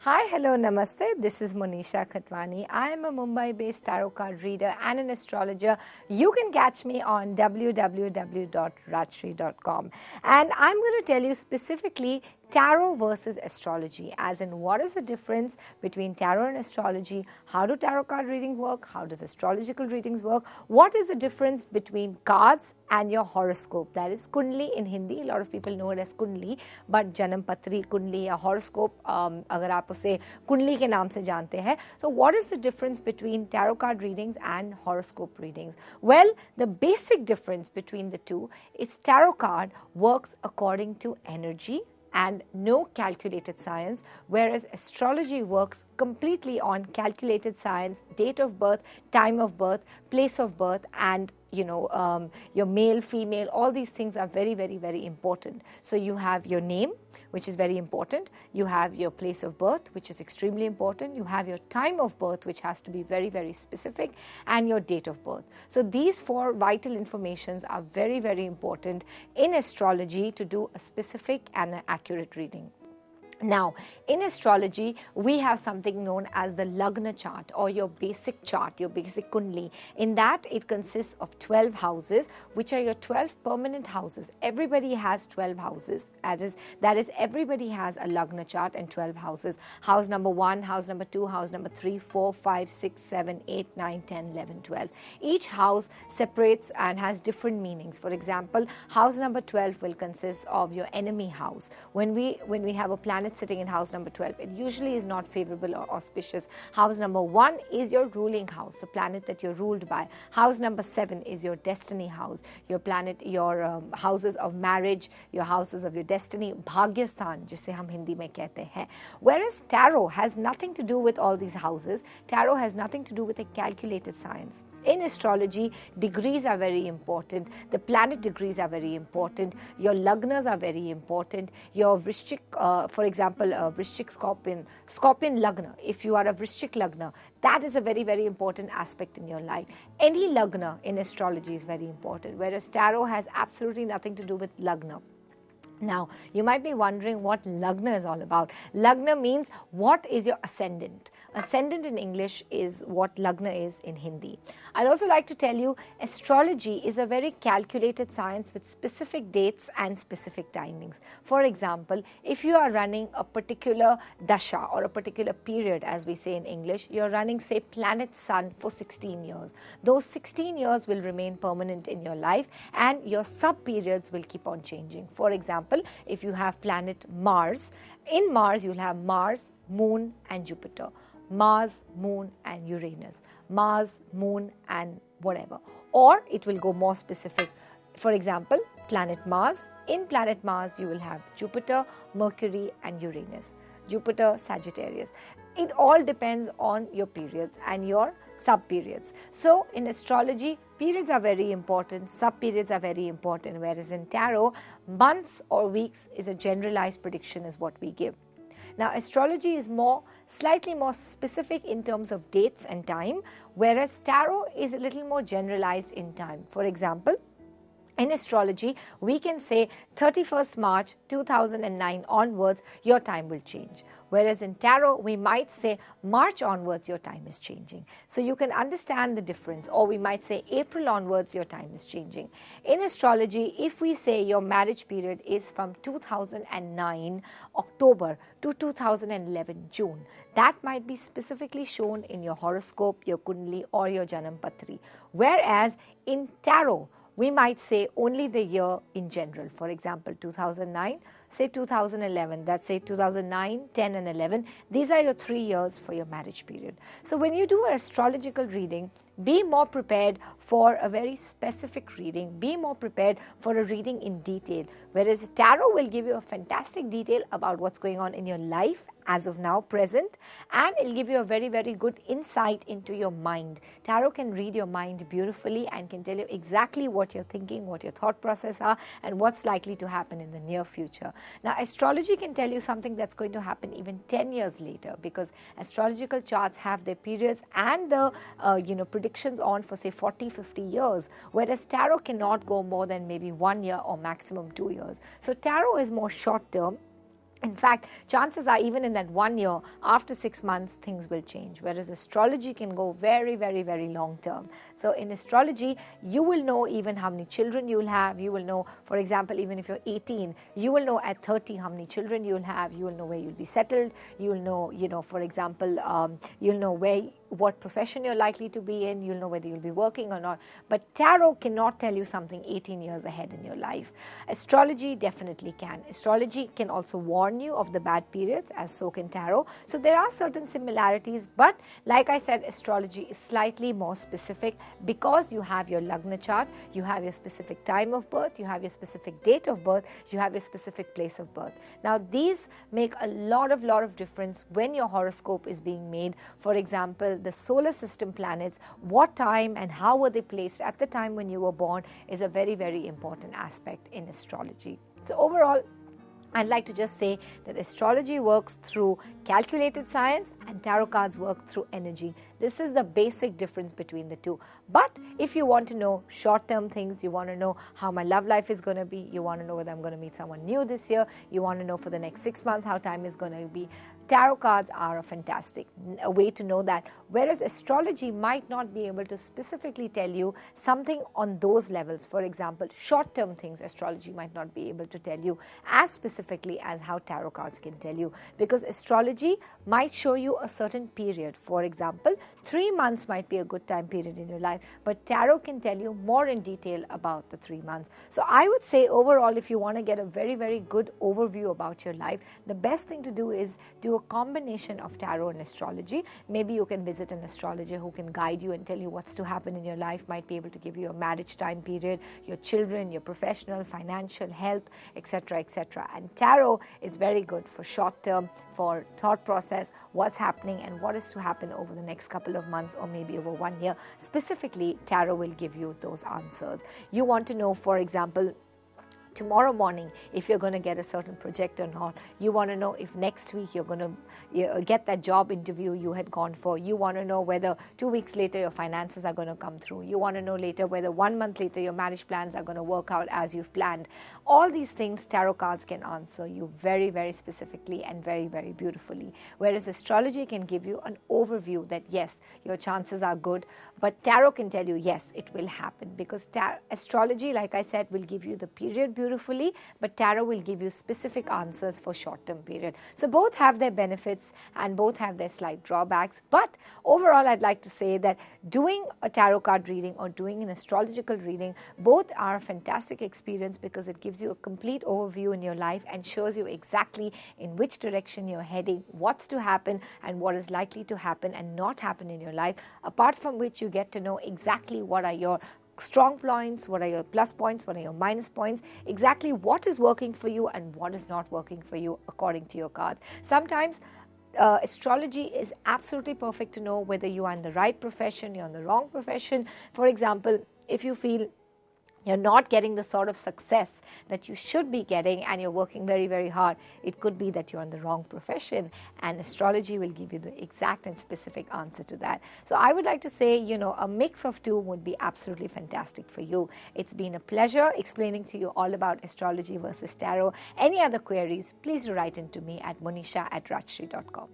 Hi, hello, namaste. This is Monisha Khatwani. I am a Mumbai-based tarot card reader and an astrologer. You can catch me on www.rajshri.com. And I'm going to tell you specifically tarot versus astrology, as in what is the difference between tarot and astrology, how do tarot card readings work, how does astrological readings work, what is the difference between cards and your horoscope, that is Kundli in Hindi. A lot of people know it as Kundli, but Janam Patri, Kundli या horoscope अगर आप उसे कुंडली के नाम से जानते हैं. So what is the difference between tarot card readings and horoscope readings? Well, the basic difference between the two is tarot card works according to energy and no calculated science, whereas astrology works completely on calculated science, date of birth, time of birth, place of birth, and your male, female, all these things are very, very, very important. So you have your name, which is very important. You have your place of birth, which is extremely important. You have your time of birth, which has to be very, very specific, and your date of birth. So these four vital informations are very, very important in astrology to do a specific and an accurate reading. Now, in astrology, we have something known as the Lagna chart, or your basic chart, your basic Kundli. In that, it consists of 12 houses, which are your 12 permanent houses. Everybody has 12 houses. That is, everybody has a Lagna chart and 12 houses. House number 1, house number 2, house number 3, 4, 5, 6, 7, 8, 9, 10, 11, 12. Each house separates and has different meanings. For example, house number 12 will consist of your enemy house. When we have a planet sitting in house number 12, it usually is not favorable or auspicious. House number 1 is your ruling house, the planet that you're ruled by. House number 7 is your destiny house, your planet, your houses of marriage, your houses of your destiny, Bhagyasthan, जिसे हम हिंदी में कहते हैं. Whereas tarot has nothing to do with all these houses. Tarot has nothing to do with a calculated science. In astrology, degrees are very important. The planet degrees are very important. Your lagnas are very important. Your Vrishchik, for example, Vrishchik Scorpion lagna. If you are a Vrishchik lagna, that is a very, very important aspect in your life. Any lagna in astrology is very important, whereas tarot has absolutely nothing to do with lagna. Now, you might be wondering what Lagna is all about. Lagna means what is your ascendant. Ascendant in English is what Lagna is in Hindi. I'd also like to tell you, astrology is a very calculated science with specific dates and specific timings. For example, if you are running a particular dasha or a particular period, as we say in English, you're running, say, planet Sun for 16 years. Those 16 years will remain permanent in your life, and your sub-periods will keep on changing. For example, if you have planet Mars, in Mars you'll have Mars, Moon and Jupiter, Mars, Moon and Uranus, Mars, Moon and whatever. Or it will go more specific. For example, planet Mars, in planet Mars you will have Jupiter, Mercury and Uranus, Jupiter, Sagittarius. It all depends on your periods and your sub-periods. So in astrology, periods are very important, sub-periods are very important, whereas in tarot, months or weeks is a generalized prediction is what we give. Now, astrology is slightly more specific in terms of dates and time, whereas tarot is a little more generalized in time. For example, in astrology, we can say 31st March 2009 onwards, your time will change. Whereas in tarot, we might say March onwards, your time is changing. So you can understand the difference. Or we might say April onwards, your time is changing. In astrology, if we say your marriage period is from 2009 October to 2011 June, that might be specifically shown in your horoscope, your Kundli or your Janam Patri. Whereas in tarot, we might say only the year in general. For example, 2009, say 2011, that's say 2009, 10 and 11. These are your 3 years for your marriage period. So when you do an astrological reading, be more prepared for a very specific reading. Be more prepared for a reading in detail. Whereas tarot will give you a fantastic detail about what's going on in your life as of now, present, and it'll give you a very, very good insight into your mind. Tarot can read your mind beautifully and can tell you exactly what you're thinking, what your thought process are, and what's likely to happen in the near future. Now, astrology can tell you something that's going to happen even 10 years later, because astrological charts have their periods and the predictions on for say 40, 50 years, whereas tarot cannot go more than maybe 1 year or maximum 2 years. So tarot is more short term, In fact, chances are even in that 1 year, after 6 months, things will change. Whereas astrology can go very, very, very long term. So in astrology, you will know even how many children you will have. You will know, for example, even if you're 18, you will know at 30 how many children you will have. You will know where you'll be settled. You will know, for example, you'll know what profession you're likely to be in. You'll know whether you'll be working or not. But tarot cannot tell you something 18 years ahead in your life. Astrology definitely can. Astrology can also warn you of the bad periods, as so can tarot. So there are certain similarities, but like I said, astrology is slightly more specific because you have your Lagna chart, you have your specific time of birth, you have your specific date of birth, you have your specific place of birth. Now these make a lot of difference when your horoscope is being made. For example, the solar system planets, what time and how were they placed at the time when you were born is a very, very important aspect in astrology. So overall, I'd like to just say that astrology works through calculated science and tarot cards work through energy. This is the basic difference between the two. But if you want to know short-term things, you want to know how my love life is going to be, you want to know whether I'm going to meet someone new this year, you want to know for the next 6 months how time is going to be, tarot cards are a fantastic way to know that. Whereas astrology might not be able to specifically tell you something on those levels. For example, short-term things astrology might not be able to tell you as specifically as how tarot cards can tell you, because astrology might show you a certain period. For example, 3 months might be a good time period in your life, but tarot can tell you more in detail about the 3 months. So I would say overall, if you want to get a very, very good overview about your life, the best thing to do is do a combination of tarot and astrology. Maybe you can visit an astrologer who can guide you and tell you what's to happen in your life, might be able to give you a marriage time period, your children, your professional, financial, health, etc., etc. And tarot is very good for short term, for thought process, what's happening and what is to happen over the next couple of months or maybe over 1 year. Specifically, tarot will give you those answers. You want to know, for example, tomorrow morning if you're going to get a certain project or not. You want to know if next week you're going to get that job interview you had gone for. You want to know whether 2 weeks later your finances are going to come through. You want to know later whether 1 month later your marriage plans are going to work out as you've planned. All these things tarot cards can answer you very, very specifically and very, very beautifully. Whereas astrology can give you an overview that yes, your chances are good, but tarot can tell you yes, it will happen, because astrology, like I said, will give you the period beautifully, but tarot will give you specific answers for short-term period. So both have their benefits and both have their slight drawbacks. But overall, I'd like to say that doing a tarot card reading or doing an astrological reading, both are a fantastic experience because it gives you a complete overview in your life and shows you exactly in which direction you're heading, what's to happen and what is likely to happen and not happen in your life, apart from which you get to know exactly what are your strong points, what are your plus points, what are your minus points, exactly what is working for you and what is not working for you according to your cards. Sometimes astrology is absolutely perfect to know whether you are in the right profession, you're in the wrong profession. For example, if you feel you're not getting the sort of success that you should be getting and you're working very, very hard, it could be that you're in the wrong profession, and astrology will give you the exact and specific answer to that. So I would like to say, a mix of two would be absolutely fantastic for you. It's been a pleasure explaining to you all about astrology versus tarot. Any other queries, please write into me at monisha@rajshri.com.